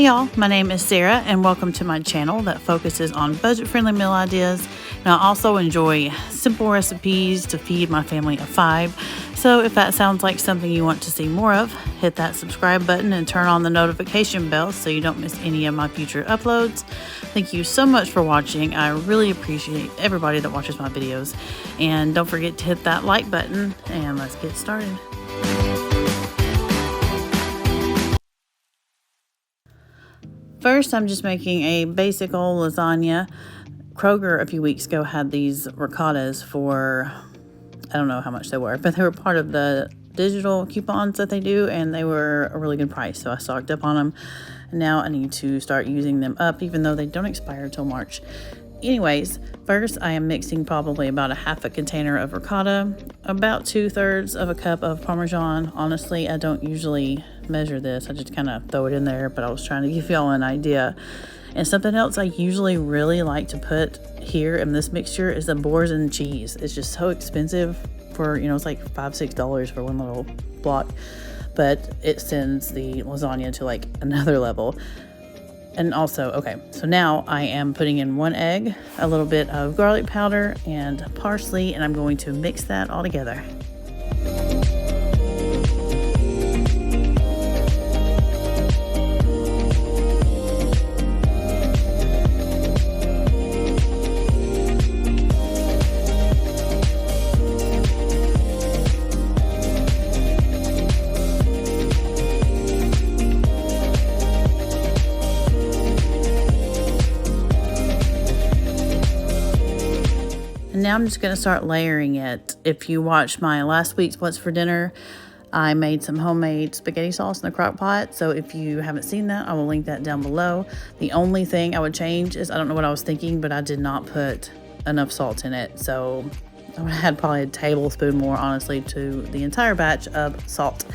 y'all, my name is Sarah and welcome to my channel that focuses on budget-friendly meal ideas. And I also enjoy simple recipes to feed my family of 5. So if that sounds like something you want to see more of, hit that subscribe button and turn on the notification bell so you don't miss any of my future uploads. Thank you so much for watching. I really appreciate everybody that watches my videos. And don't forget to hit that like button and let's get started. First, I'm just making a basic old lasagna. Kroger a few weeks ago had these ricottas for, I don't know how much they were, but they were part of the digital coupons that they do, and they were a really good price. So I stocked up on them. And now I need to start using them up, even though they don't expire until March. Anyways, first I am mixing probably about a half a container of ricotta, about 2/3 of a cup of parmesan. Honestly, I don't usually measure this. I just kind of throw it in there, but I was trying to give y'all an idea. And something else I usually really like to put here in this mixture is the Boursin cheese. It's just so expensive for, it's like $5-6 for one little block, but it sends the lasagna to like another level. And also, okay, so now I am putting in 1 egg, a little bit of garlic powder and parsley, and I'm going to mix that all together. Now I'm just going to start layering it. If you watched my last week's What's for Dinner, I made some homemade spaghetti sauce in the Crockpot. So if you haven't seen that, I will link that down below. The only thing I would change is, I don't know what I was thinking, but I did not put enough salt in it. So I would add probably a tablespoon more, honestly, to the entire batch of salt.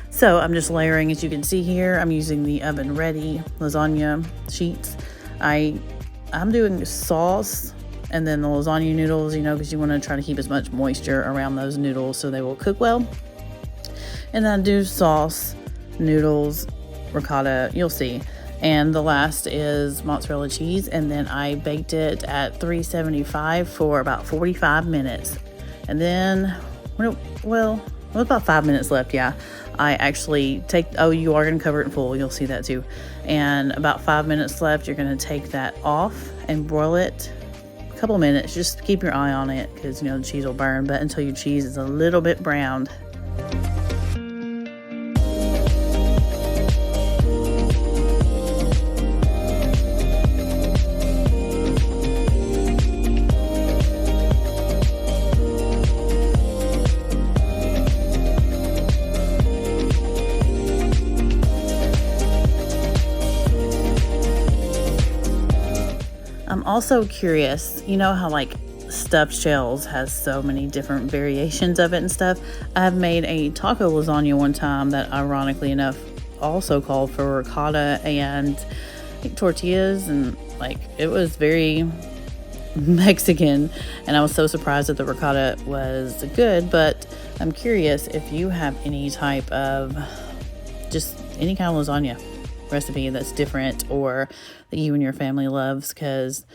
So I'm just layering. As you can see here, I'm using the oven ready lasagna sheets. I'm doing sauce and then the lasagna noodles, because you want to try to keep as much moisture around those noodles so they will cook well. And then I do sauce, noodles, ricotta, you'll see. And the last is mozzarella cheese, and then I baked it at 375 for about 45 minutes. And then, well, about 5 minutes left, yeah. I actually you are going to cover it in full, you'll see that too. And about 5 minutes left, you're going to take that off and broil it couple minutes. Just keep your eye on it because the cheese will burn, but until your cheese is a little bit browned. I'm also curious, how like stuffed shells has so many different variations of it and stuff. I've made a taco lasagna one time that ironically enough also called for ricotta and tortillas, and like it was very Mexican, and I was so surprised that the ricotta was good. But I'm curious if you have any type of just any kind of lasagna recipe that's different or that you and your family loves, because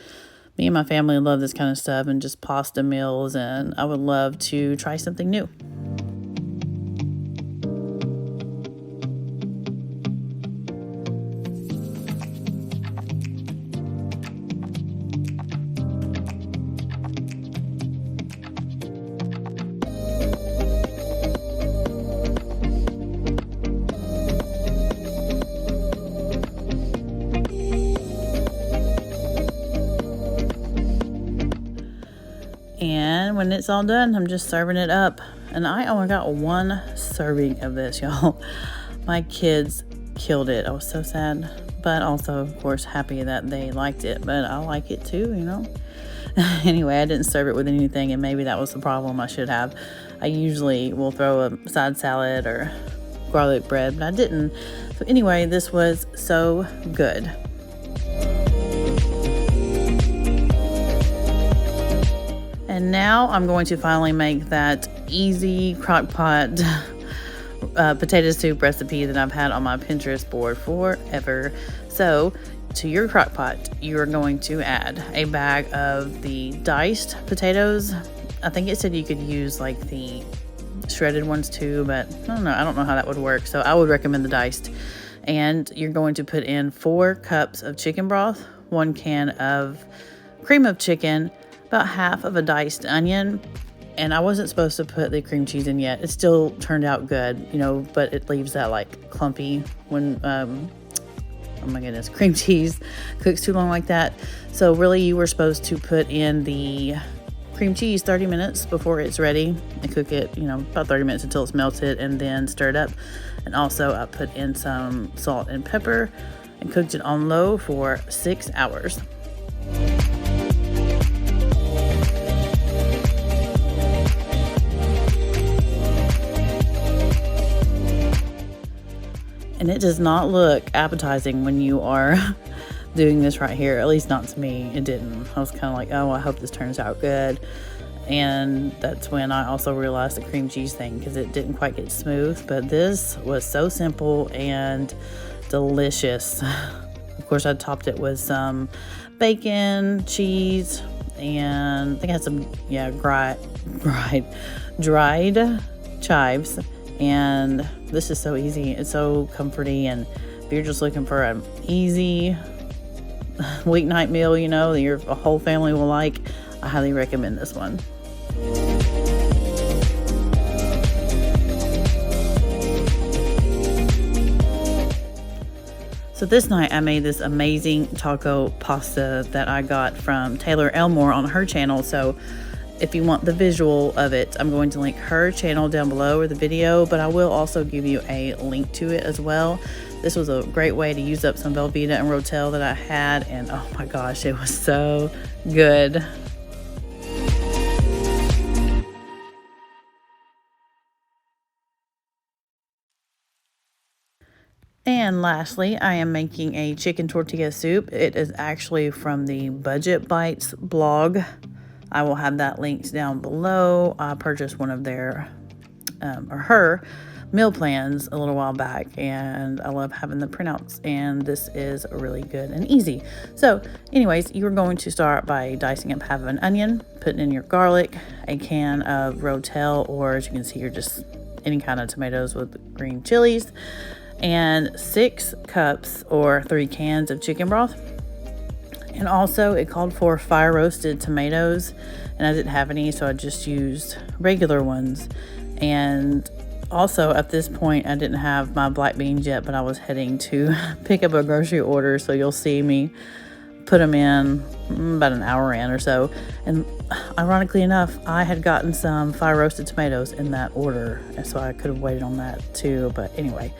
me and my family love this kind of stuff and just pasta meals, and I would love to try something new. And when it's all done, I'm just serving it up. And I only got 1 serving of this, y'all. My kids killed it. I was so sad, but also, of course, happy that they liked it. But I like it too, Anyway, I didn't serve it with anything, and maybe that was the problem. I should have. I usually will throw a side salad or garlic bread, but I didn't. So anyway, this was so good. And now I'm going to finally make that easy Crockpot potato soup recipe that I've had on my Pinterest board forever. So to your crock pot, you are going to add a bag of the diced potatoes. I think it said you could use like the shredded ones too, but I don't know how that would work. So I would recommend the diced. And you're going to put in 4 cups of chicken broth, 1 can of cream of chicken, about half of a diced onion. And I wasn't supposed to put the cream cheese in yet. It still turned out good, but it leaves that like clumpy when, oh my goodness, cream cheese cooks too long like that. So really you were supposed to put in the cream cheese 30 minutes before it's ready and cook it, about 30 minutes until it's melted, and then stir it up. And also I put in some salt and pepper and cooked it on low for 6 hours. And it does not look appetizing when you are doing this right here. At least not to me. It didn't. I was kind of like, oh, I hope this turns out good. And that's when I also realized the cream cheese thing, because it didn't quite get smooth. But this was so simple and delicious. Of course, I topped it with some bacon, cheese, and I think I had some, dried chives. And this is so easy. It's so comforting. And if you're just looking for an easy weeknight meal, that your whole family will like, I highly recommend this one. So this night I made this amazing taco pasta that I got from Taylor Elmore on her channel. So if you want the visual of it, I'm going to link her channel down below or the video, but I will also give you a link to it as well. This was a great way to use up some Velveeta and Rotel that I had, and oh my gosh, it was so good. And lastly, I am making a chicken tortilla soup. It is actually from the Budget Bites blog. I will have that linked down below. I purchased one of their, her meal plans a little while back, and I love having the printouts, and this is really good and easy. So anyways, you are going to start by dicing up half of an onion, putting in your garlic, a can of Rotel, or as you can see, you're just any kind of tomatoes with green chilies, and 6 cups or 3 cans of chicken broth. And also it called for fire roasted tomatoes, and I didn't have any, so I just used regular ones. And also at this point I didn't have my black beans yet, but I was heading to pick up a grocery order, so you'll see me put them in about an hour in or so. And ironically enough, I had gotten some fire roasted tomatoes in that order, and so I could have waited on that too. But anyway,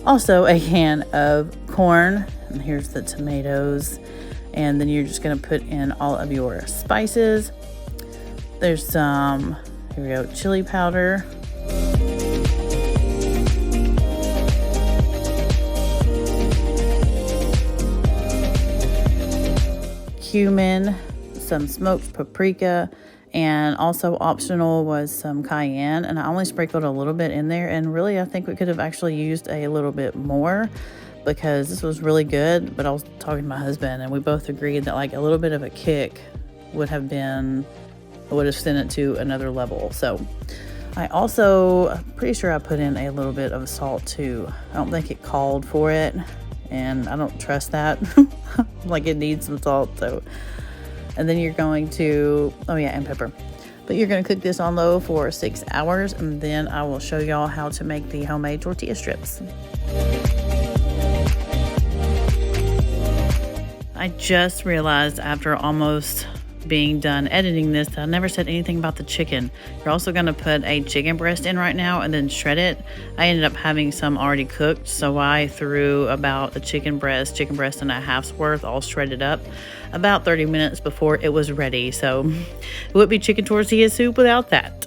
also a can of corn, and here's the tomatoes. And then you're just going to put in all of your spices. There's some, here we go, chili powder. Cumin, some smoked paprika, and also optional was some cayenne. And I only sprinkled a little bit in there. And really, I think we could have actually used a little bit more, because this was really good. But I was talking to my husband, and we both agreed that like a little bit of a kick would have sent it to another level. So I also, I'm pretty sure I put in a little bit of salt too. I don't think it called for it, and I don't trust that. Like it needs some salt. So, and then you're going to, and pepper. But you're going to cook this on low for 6 hours, and then I will show y'all how to make the homemade tortilla strips. I just realized after almost being done editing this that I never said anything about the chicken. You're also going to put a chicken breast in right now and then shred it. I ended up having some already cooked, so I threw about a chicken breast and a half's worth all shredded up about 30 minutes before it was ready. So it would be chicken tortilla soup without that.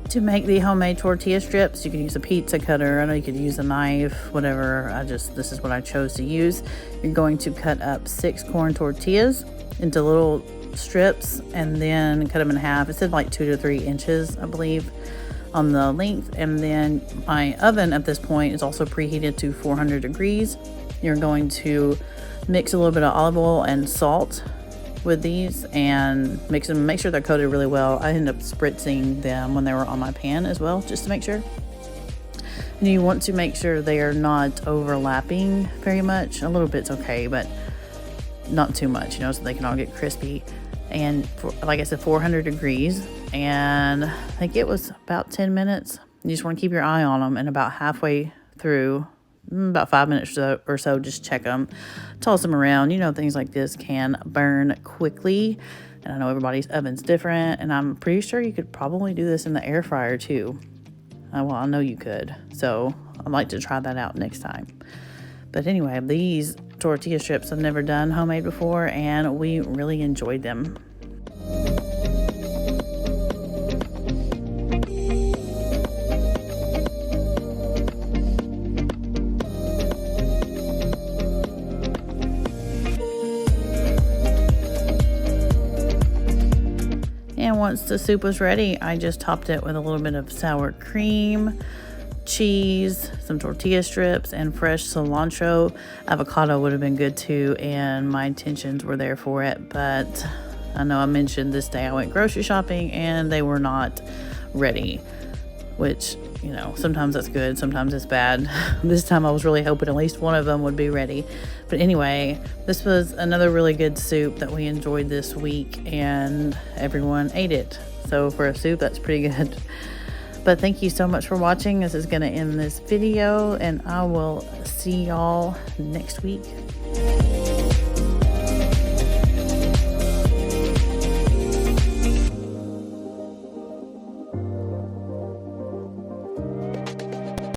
To make the homemade tortilla strips, you can use a pizza cutter. I know you could use a knife, whatever. This is what I chose to use. You're going to cut up 6 corn tortillas into little strips and then cut them in half. It said like 2 to 3 inches, I believe. on the length. And then my oven at this point is also preheated to 400 degrees. You're going to mix a little bit of olive oil and salt with these and mix them, make sure they're coated really well. I ended up spritzing them when they were on my pan as well, just to make sure. And you want to make sure they are not overlapping very much. A little bit's okay, but not too much, so they can all get crispy. And like I said, 400 degrees, and I think it was about 10 minutes. You just want to keep your eye on them, and about halfway through, about 5 minutes or so, just check them, toss them around. Things like this can burn quickly, and I know everybody's oven's different, and I'm pretty sure you could probably do this in the air fryer too. Well, I know you could, so I'd like to try that out next time. But anyway, these tortilla strips I've never done homemade before, and we really enjoyed them. And once the soup was ready, I just topped it with a little bit of sour cream, cheese, some tortilla strips, and fresh cilantro. Avocado would have been good too, and my intentions were there for it, but I know I mentioned this day I went grocery shopping and they were not ready, which, sometimes that's good, sometimes it's bad. This time I was really hoping at least one of them would be ready. But anyway, this was another really good soup that we enjoyed this week, and everyone ate it. So for a soup, that's pretty good. But thank you so much for watching. This is going to end this video, and I will see y'all next week.